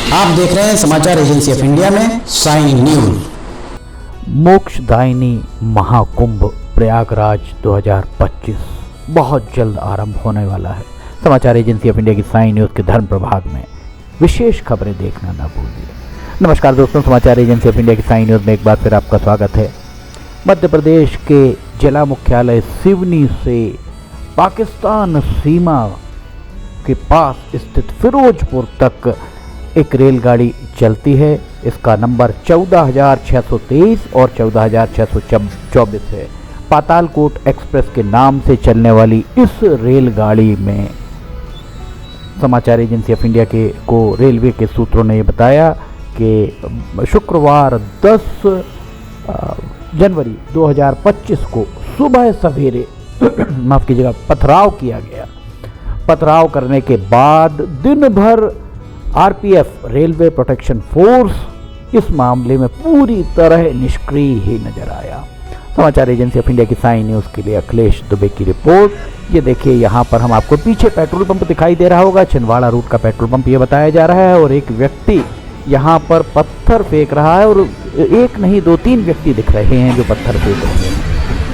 आप देख रहे हैं समाचार एजेंसी ऑफ इंडिया में साइन न्यूज। मोक्षदायिनी महाकुंभ प्रयागराज 2025 बहुत जल्द आरंभ होने वाला है। समाचार एजेंसी ऑफ इंडिया की साइन न्यूज के धर्म प्रभाग में विशेष खबरें देखना न भूलिए। नमस्कार दोस्तों, समाचार एजेंसी ऑफ इंडिया की साइन न्यूज में एक बार फिर आपका स्वागत है। मध्य प्रदेश के जिला मुख्यालय सिवनी से पाकिस्तान सीमा के पास स्थित फिरोजपुर तक एक रेलगाड़ी चलती है। इसका नंबर 14,623 और 14,624 है। पातालकोट एक्सप्रेस के नाम से चलने वाली इस रेलगाड़ी में समाचार एजेंसी ऑफ इंडिया को रेलवे के सूत्रों ने बताया कि शुक्रवार 10 जनवरी 2025 को सुबह सवेरे माफ़ कीजिएगा पथराव किया गया। पथराव करने के बाद दिन भर आरपीएफ रेलवे प्रोटेक्शन फोर्स इस मामले में पूरी तरह निष्क्रिय ही नजर आया। समाचार एजेंसी ऑफ इंडिया की साइन न्यूज़ के लिए अखिलेश दुबे की रिपोर्ट। ये देखिए, यहाँ पर हम आपको पीछे पेट्रोल पंप दिखाई दे रहा होगा, छिंदवाड़ा रूट का पेट्रोल पंप ये बताया जा रहा है। और एक व्यक्ति यहाँ पर पत्थर फेंक रहा है और एक नहीं 2-3 व्यक्ति दिख रहे हैं जो पत्थर फेंक रहे हैं।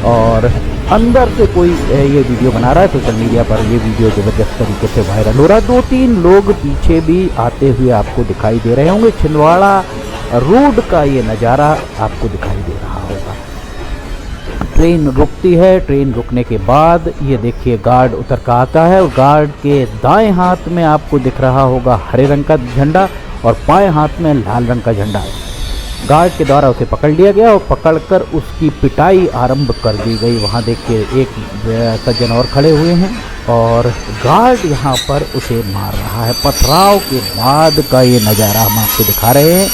और अंदर से कोई ये वीडियो बना रहा है। सोशल मीडिया पर ये वीडियो ज़बरदस्त तरीके से वायरल हो रहा है। 2-3 लोग पीछे भी आते हुए आपको दिखाई दे रहे होंगे। छिंदवाड़ा रोड का ये नज़ारा आपको दिखाई दे रहा होगा। ट्रेन रुकती है। ट्रेन रुकने के बाद ये देखिए गार्ड उतर का आता है और गार्ड के दाएं हाथ में आपको दिख रहा होगा हरे रंग का झंडा और बाएं हाथ में लाल रंग का झंडा है। गार्ड के द्वारा उसे पकड़ लिया गया और पकड़कर उसकी पिटाई आरंभ कर दी गई। वहाँ देखिए एक सज्जन और खड़े हुए हैं और गार्ड यहाँ पर उसे मार रहा है। पथराव के बाद का ये नज़ारा हम आपको दिखा रहे हैं।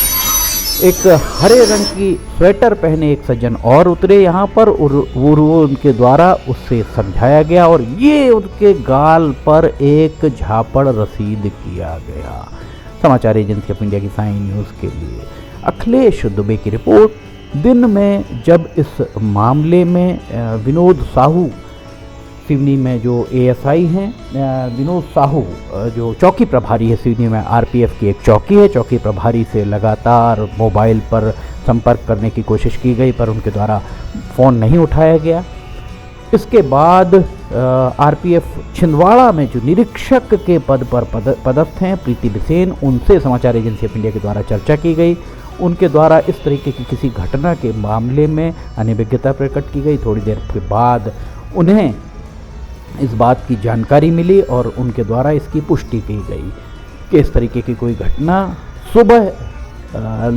एक हरे रंग की स्वेटर पहने एक सज्जन और उतरे यहाँ पर और वो उनके द्वारा उससे समझाया गया और ये उनके गाल पर एक झापड़ रसीद किया गया। समाचार एजेंसी ऑफ इंडिया की साइन न्यूज़ के लिए अखिलेश दुबे की रिपोर्ट। दिन में जब इस मामले में विनोद साहू सिवनी में जो एएसआई हैं, विनोद साहू जो चौकी प्रभारी है सिवनी में, आरपीएफ की एक चौकी है, चौकी प्रभारी से लगातार मोबाइल पर संपर्क करने की कोशिश की गई पर उनके द्वारा फ़ोन नहीं उठाया गया। इसके बाद आरपीएफ छिंदवाड़ा में जो निरीक्षक के पद पर पदस्थ हैं प्रीति बिसेन, उनसे समाचार एजेंसी ऑफ इंडिया के द्वारा चर्चा की गई। उनके द्वारा इस तरीके की किसी घटना के मामले में अनिविज्ञता प्रकट की गई। थोड़ी देर के बाद उन्हें इस बात की जानकारी मिली और उनके द्वारा इसकी पुष्टि की गई कि इस तरीके की कोई घटना सुबह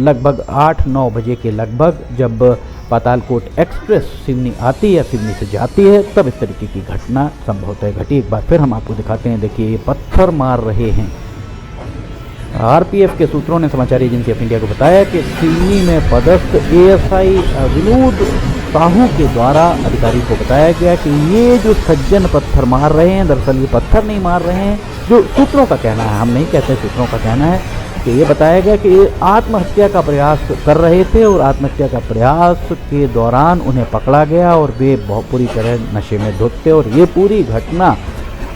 लगभग 8-9 बजे के लगभग जब पातालकोट एक्सप्रेस सिवनी आती है या सिवनी से जाती है तब इस तरीके की घटना संभवतः घटी। एक बार फिर हम आपको दिखाते हैं। देखिए ये पत्थर मार रहे हैं। आरपीएफ के सूत्रों ने समाचार एजेंसी ऑफ इंडिया को बताया कि सिवनी में पदस्थ एएसआई विनोद साहू के द्वारा अधिकारी को बताया गया कि ये जो सज्जन पत्थर मार रहे हैं, दरअसल ये पत्थर नहीं मार रहे हैं, जो सूत्रों का कहना है, हम नहीं कहते, सूत्रों का कहना है कि ये बताया गया कि ये आत्महत्या का प्रयास कर रहे थे और आत्महत्या का प्रयास के दौरान उन्हें पकड़ा गया और वे बहुत पूरी तरह नशे में धुत थे और ये पूरी घटना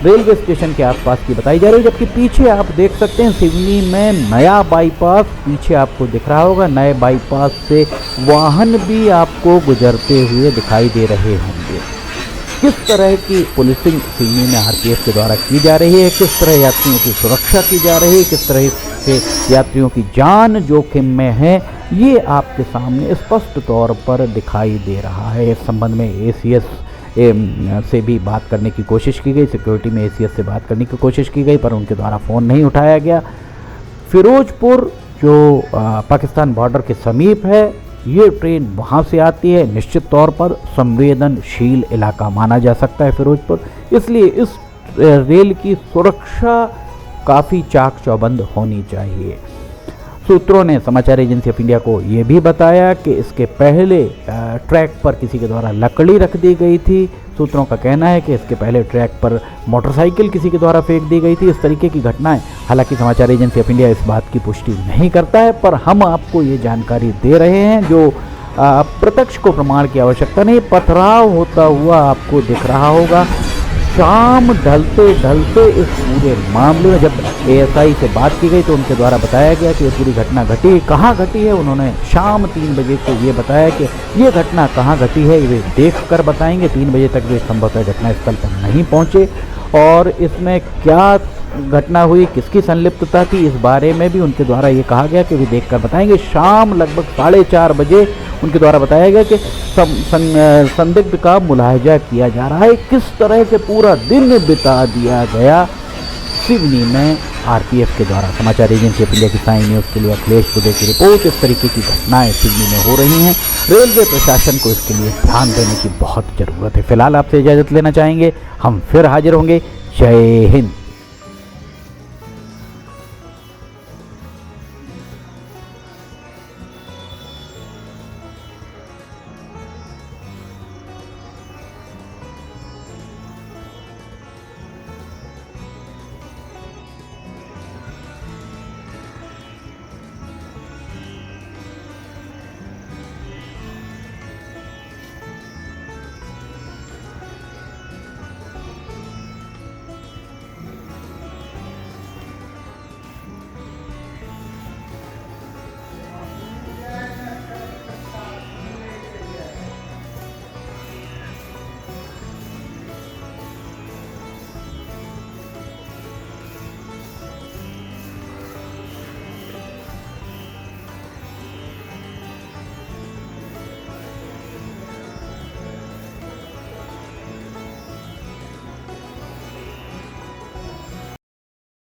रेलवे स्टेशन के आसपास की बताई जा रही है। जबकि पीछे आप देख सकते हैं सिवनी में नया बाईपास पीछे आपको दिख रहा होगा। नए बाईपास से वाहन भी आपको गुजरते हुए दिखाई दे रहे होंगे। किस तरह की पुलिसिंग सिवनी में आरपीएफ के द्वारा की जा रही है, किस तरह यात्रियों की सुरक्षा की जा रही है, किस तरह से यात्रियों की जान जोखिम में है, ये आपके सामने स्पष्ट तौर पर दिखाई दे रहा है। इस संबंध में एसीएस से भी बात करने की कोशिश की गई, सिक्योरिटी में एसीएस से बात करने की कोशिश की गई पर उनके द्वारा फ़ोन नहीं उठाया गया। फिरोजपुर जो पाकिस्तान बॉर्डर के समीप है, ये ट्रेन वहाँ से आती है। निश्चित तौर पर संवेदनशील इलाका माना जा सकता है फिरोजपुर, इसलिए इस रेल की सुरक्षा काफ़ी चाक चौबंद होनी चाहिए। सूत्रों ने समाचार एजेंसी ऑफ इंडिया को ये भी बताया कि इसके पहले ट्रैक पर किसी के द्वारा लकड़ी रख दी गई थी। सूत्रों का कहना है कि इसके पहले ट्रैक पर मोटरसाइकिल किसी के द्वारा फेंक दी गई थी। इस तरीके की घटनाएं, हालांकि समाचार एजेंसी ऑफ इंडिया इस बात की पुष्टि नहीं करता है, पर हम आपको ये जानकारी दे रहे हैं जो प्रत्यक्ष को प्रमाण की आवश्यकता नहीं। पथराव होता हुआ आपको दिख रहा होगा। शाम ढलते ढलते इस पूरे मामले में जब एएसआई से बात की गई तो उनके द्वारा बताया गया कि ये पूरी घटना घटी कहाँ घटी है। उन्होंने शाम 3 बजे को ये बताया कि ये घटना कहाँ घटी है वे देख कर बताएंगे। 3 बजे तक वे संभवतः घटनास्थल पर नहीं पहुँचे और इसमें क्या घटना हुई, किसकी संलिप्तता थी, इस बारे में भी उनके द्वारा ये कहा गया कि वे देखकर बताएंगे। शाम लगभग 4:30 बजे उनके द्वारा बताया गया कि संदिग्ध का मुलाहजा किया जा रहा है। किस तरह से पूरा दिन बिता दिया गया सिवनी में आरपीएफ के द्वारा। समाचार एजेंसी ऑफ इंडिया की साइन न्यूज़ के लिए अखिलेश दुबे की रिपोर्ट। इस तरीके की घटनाएं सिवनी में हो रही हैं। रेलवे प्रशासन को इसके लिए ध्यान देने की बहुत ज़रूरत है। फिलहाल आपसे इजाज़त लेना चाहेंगे, हम फिर हाजिर होंगे। जय हिंद।